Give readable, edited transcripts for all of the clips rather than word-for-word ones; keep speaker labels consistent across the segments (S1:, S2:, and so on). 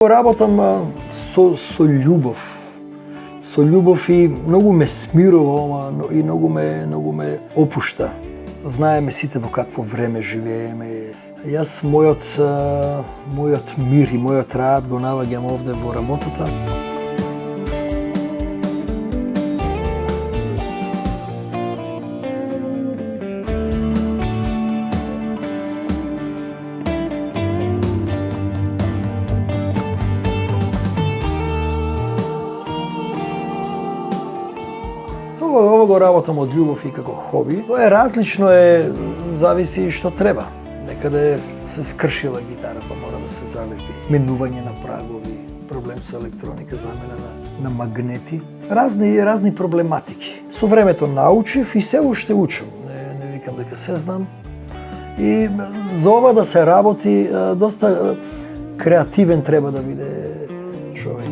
S1: Работам со љубов. Со љубов и многу ме смирува, и многу ме опушта. Знаеме сите во какво време живееме. Јас мојот мир и мојот рад го наоѓам овде во работата. Ова го работам од љубов и како хоби. Тоа е различно, зависи што треба. Некаде се скршила гитара, па мора да се залепи. Менување на прагови, проблем со електроника, замена на магнети. Разни проблематики. Со времето научив и се уште учам. Не викам дека се знам. И за ова да се работи, доста креативен треба да биде човек.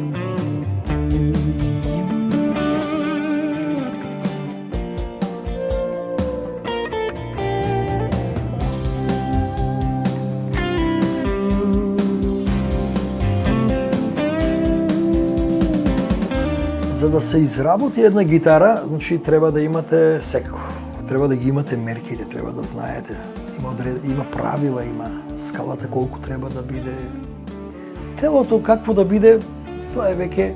S1: За да се изработи една гитара, значи треба да имате секако. Треба да ги имате мерките, треба да знаете. Има правила, има скалата колку треба да биде. Телото какво да биде, тоа е веќе,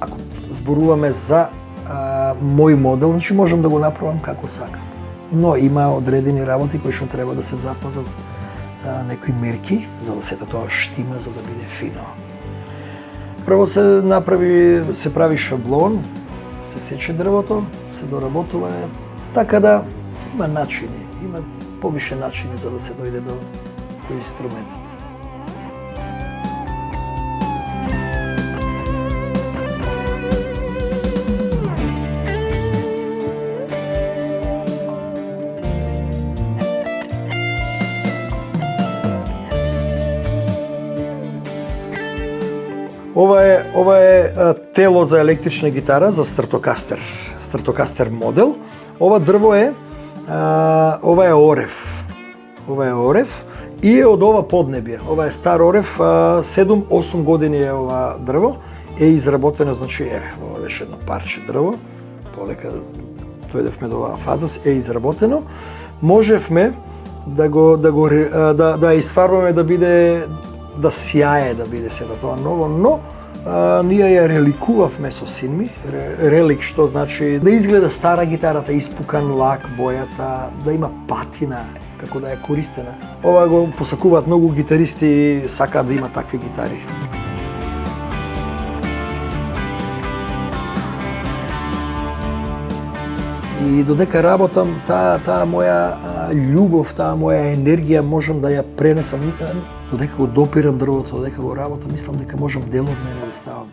S1: ако зборуваме за мој модел, значи можам да го направам како сакам. Но има одредени работи кои што треба да се запазат некои мерки, за да сето тоа штима, за да биде фино. Прво се прави шаблон, се сече дрвото, се доработува, така да има начини, има повише начини за да се дојде до инструментот. Ова е тело за електрична гитара, за Стратокастер модел. Ова дрво ова е орев и е од ова поднебје. Ова е стар орев, 7-8 години е ова дрво, е изработено, значи ова беше едно парче дрво, полека дојдевме до оваа фаза, е изработено. Можевме да изфарбаме да сјае, да биде сето тоа ново, но ние ја реликувавме со син ми. Релик што значи да изгледа стара гитарата, испукан лак, бојата, да има патина како да е користена. Ова го посакуваат многу гитаристи и сакаат да има такви гитари. И додека работам, таа моја љубов, таа моја енергија можам да ја пренесам. Додека го допирам дрвото, додека го работам, мислам дека можам дел од мене да ставам.